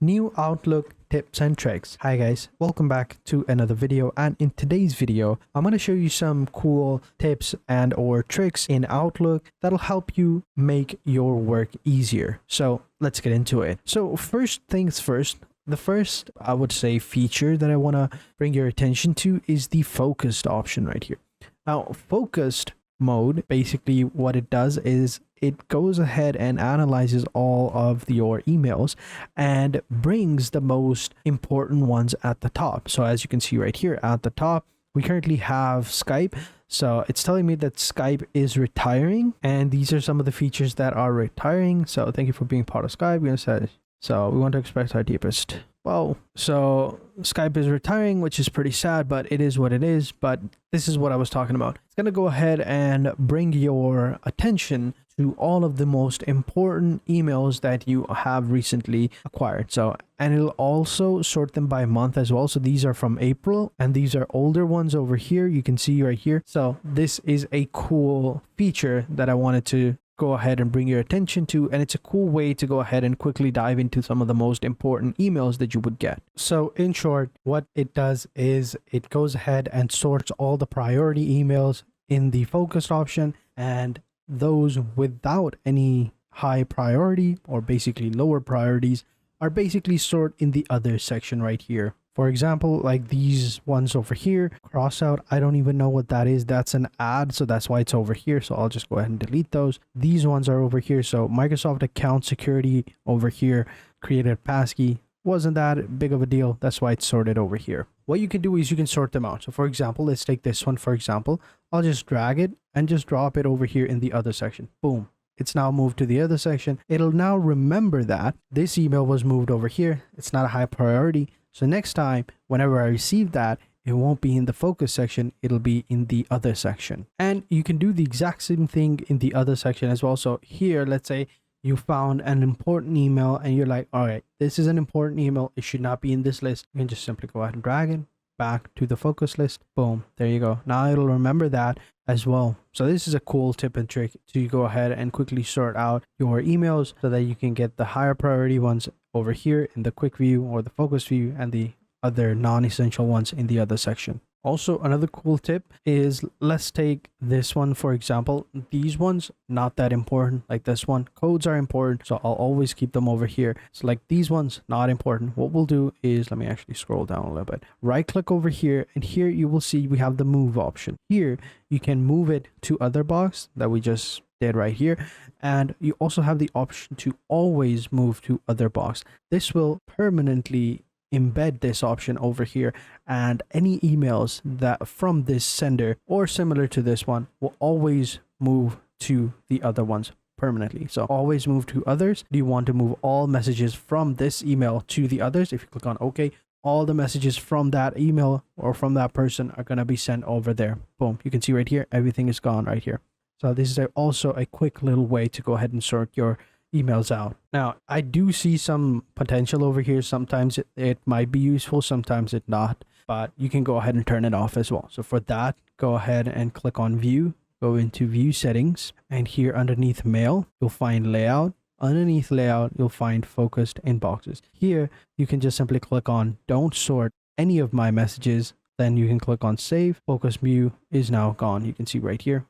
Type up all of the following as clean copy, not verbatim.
New Outlook tips and tricks. Hi guys, welcome back to another video, and in today's video I'm going to show you some cool tips and or tricks in Outlook that'll help you make your work easier. So let's get into it. So first things first, the first I would say feature that I want to bring your attention to is the focused option right here. Now focused mode, basically what it does is it goes ahead and analyzes all of your emails and brings the most important ones at the top. So as you can see right here at the top, we currently have Skype. So it's telling me that Skype is retiring, and these are some of the features that are retiring. So thank you for being part of Skype. We're gonna say, so we want to express our deepest. Well, so Skype is retiring, which is pretty sad, but it is what it is. But this is what I was talking about. It's going to go ahead and bring your attention to all of the most important emails that you have recently acquired. So, and it'll also sort them by month as well. So these are from April, and these are older ones over here. You can see right here. So this is a cool feature that I wanted to go ahead and bring your attention to, and it's a cool way to go ahead and quickly dive into some of the most important emails that you would get. So in short, what it does is it goes ahead and sorts all the priority emails in the focused option, and those without any high priority or basically lower priorities are basically sorted in the other section right here. For example, like these ones over here, cross out, I don't even know what that is. That's an ad, so that's why it's over here. So I'll just go ahead and delete those. These ones are over here. So Microsoft account security over here, created passkey, wasn't that big of a deal. That's why it's sorted over here. What you can do is you can sort them out. So for example, let's take this one, for example. I'll just drag it and just drop it over here in the other section. Boom. It's now moved to the other section. It'll now remember that this email was moved over here. It's not a high priority. So next time, whenever I receive that, it won't be in the focus section, it'll be in the other section. And you can do the exact same thing in the other section as well. So here, let's say you found an important email and you're like, all right, this is an important email. It should not be in this list. You can just simply go ahead and drag it back to the focus list. Boom, there you go. Now it'll remember that as well. So this is a cool tip and trick to go ahead and quickly sort out your emails so that you can get the higher priority ones over here in the quick view or the focus view, and the other non-essential ones in the other section. Also, another cool tip is, let's take this one for example. These ones not that important, like this one. Codes are important, so I'll always keep them over here. So like these ones not important. What we'll do is, let me actually scroll down a little bit. Right click over here, and here you will see we have the move option. Here you can move it to other box that we just did right here, and you also have the option to always move to other box. This will permanently embed this option over here, and any emails that from this sender or similar to this one will always move to the other ones permanently. So always move to others. Do you want to move all messages from this email to the others? If you click on OK, all the messages from that email or from that person are going to be sent over there. Boom, you can see right here, everything is gone right here. So this is also a quick little way to go ahead and sort your emails out. Now, I do see some potential over here. Sometimes it might be useful, sometimes it not, but you can go ahead and turn it off as well. So for that, go ahead and click on view, go into view settings, and here underneath mail, you'll find layout. Underneath layout, you'll find focused inboxes. Here, you can just simply click on don't sort any of my messages. Then you can click on save. Focus view is now gone. You can see right here,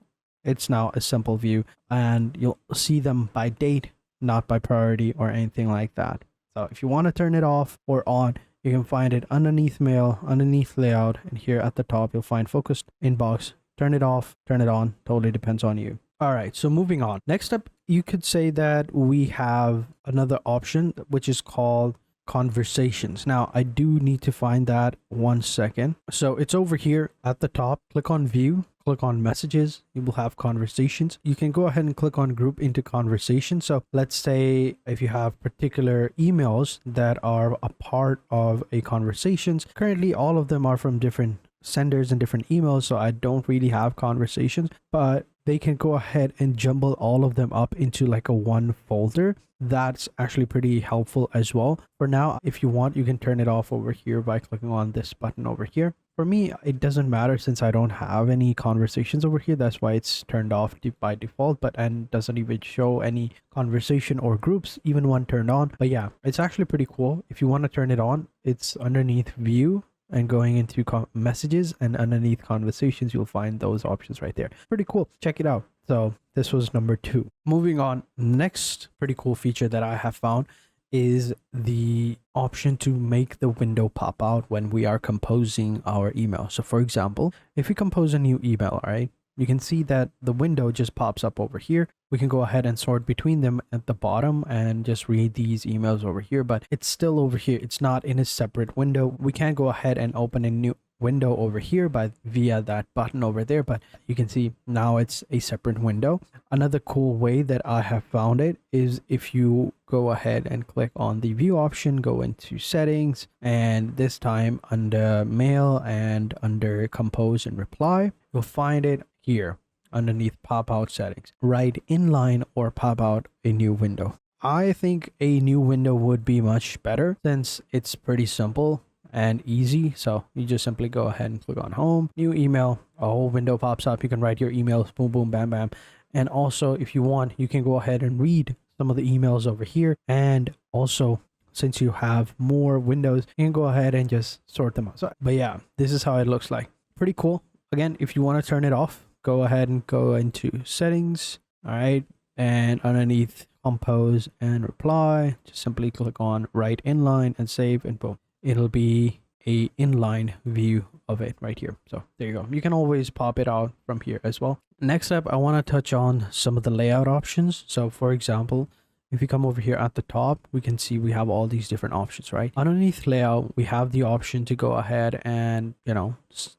it's now a simple view, and you'll see them by date, not by priority or anything like that. So if you want to turn it off or on, you can find it underneath mail, underneath layout, and here at the top you'll find focused inbox. Turn it off, turn it on, totally depends on you. All right, so moving on. Next up, you could say that we have another option which is called conversations. Now I do need to find that, one second. So it's over here at the top. Click on view, click on messages, you will have conversations. You can go ahead and click on group into conversation. So let's say if you have particular emails that are a part of a conversations, currently all of them are from different senders and different emails, so I don't really have conversations, but they can go ahead and jumble all of them up into like a one folder. That's actually pretty helpful as well. For now, if you want, you can turn it off over here by clicking on this button over here. For me, it doesn't matter since I don't have any conversations over here. That's why it's turned off by default, but and doesn't even show any conversation or groups, even one turned on. But yeah, it's actually pretty cool. If you want to turn it on, it's underneath view and going into messages, and underneath conversations, you'll find those options right there. Pretty cool. Check it out. So this was number 2. Moving on, next pretty cool feature that I have found is the option to make the window pop out when we are composing our email. So for example, if we compose a new email, right, you can see that the window just pops up over here. We can go ahead and sort between them at the bottom and just read these emails over here, but it's still over here. It's not in a separate window. We can go ahead and open a new window over here by via that button over there, but you can see now it's a separate window. Another cool way that I have found it is if you go ahead and click on the view option, go into settings, and this time under mail and under compose and reply, you'll find it here underneath pop out settings. Write inline or pop out a new window. I think a new window would be much better since it's pretty simple and easy. So you just simply go ahead and click on home, new email, a whole window pops up. You can write your emails, boom, boom, bam, bam. And also if you want, you can go ahead and read some of the emails over here. And also since you have more windows, you can go ahead and just sort them out. So, but yeah, this is how it looks like. Pretty cool. Again, if you want to turn it off, go ahead and go into settings. All right. And underneath compose and reply, just simply click on write inline and save, and boom, it'll be a inline view of it right here. So there you go. You can always pop it out from here as well. Next up, I want to touch on some of the layout options. So for example, if you come over here at the top, we can see we have all these different options, right? Underneath layout, we have the option to go ahead and,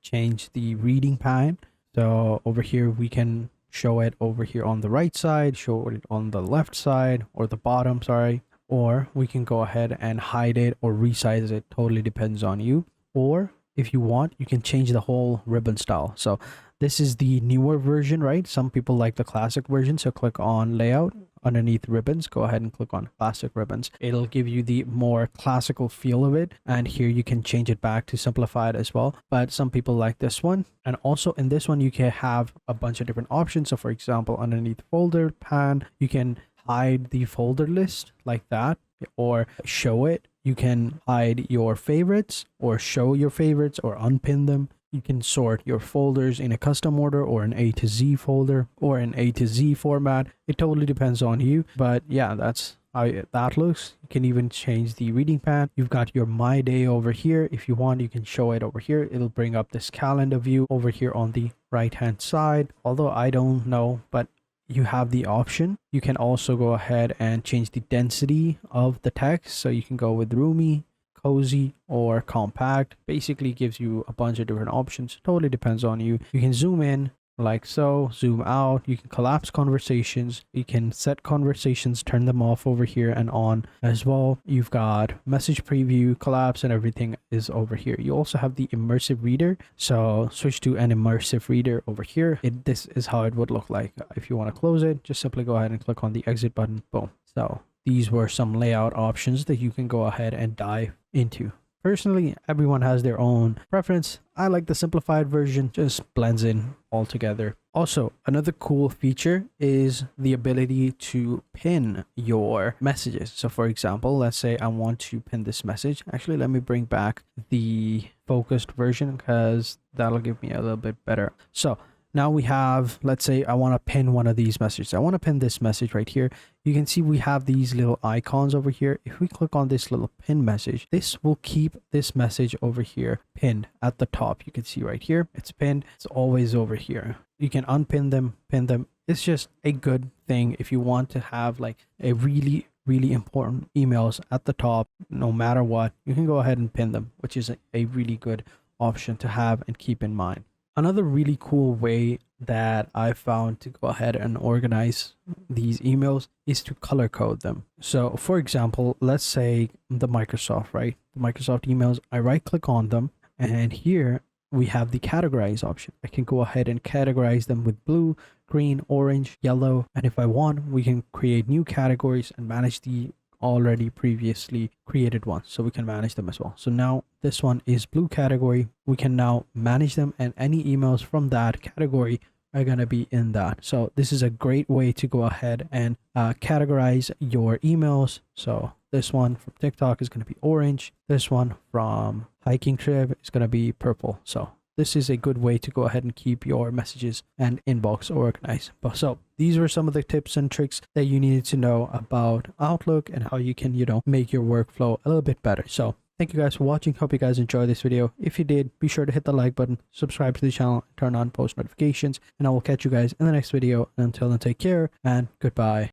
change the reading pan. So over here, we can show it over here on the right side, show it on the left side or the bottom, sorry. Or we can go ahead and hide it or resize it. Totally depends on you. Or if you want, you can change the whole ribbon style. So this is the newer version, right? Some people like the classic version. So click on layout underneath ribbons, go ahead and click on classic ribbons. It'll give you the more classical feel of it. And here you can change it back to simplify it as well. But some people like this one. And also in this one, you can have a bunch of different options. So for example, underneath folder pan, you can hide the folder list like that, or show it. You can hide your favorites or show your favorites or unpin them. You can sort your folders in a custom order or an A to Z folder or an A to Z format. It totally depends on you. But yeah, that's how that looks. You can even change the reading pan. You've got your My Day over here. If you want, you can show it over here. It'll bring up this calendar view over here on the right hand side. Although I don't know, but you have the option. You can also go ahead and change the density of the text. So you can go with roomy, cozy, or compact. Basically gives you a bunch of different options. Totally depends on you. You can zoom in like so, zoom out. You can collapse conversations. You can set conversations, turn them off over here and on as well. You've got message preview, collapse, and everything is over here. You also have the immersive reader. So switch to an immersive reader over here. This is how it would look like. If you want to close it, just simply go ahead and click on the exit button. Boom. So these were some layout options that you can go ahead and dive into. Personally, everyone has their own preference. I like the simplified version, just blends in all together. Also, another cool feature is the ability to pin your messages. So for example, let's say I want to pin this message. Actually, let me bring back the focused version because that'll give me a little bit better. So now we have, let's say I want to pin one of these messages. I want to pin this message right here. You can see we have these little icons over here. If we click on this little pin message, this will keep this message over here pinned at the top. You can see right here, it's pinned. It's always over here. You can unpin them, pin them. It's just a good thing if you want to have like a really important emails at the top, no matter what, you can go ahead and pin them, which is a really good option to have and keep in mind. Another really cool way that I found to go ahead and organize these emails is to color code them. So for example, let's say the Microsoft, right? The Microsoft emails, I right click on them and here we have the categorize option. I can go ahead and categorize them with blue, green, orange, yellow, and if I want, we can create new categories and manage the already previously created ones, so we can manage them as well. So now this one is blue category. We can now manage them, and any emails from that category are going to be in that. So this is a great way to go ahead and categorize your emails. So this one from TikTok is going to be orange. This one from hiking trip is going to be purple. So this is a good way to go ahead and keep your messages and inbox organized. So these were some of the tips and tricks that you needed to know about Outlook and how you can, make your workflow a little bit better. So thank you guys for watching. Hope you guys enjoyed this video. If you did, be sure to hit the like button, subscribe to the channel, turn on post notifications, and I will catch you guys in the next video. And until then, take care and goodbye.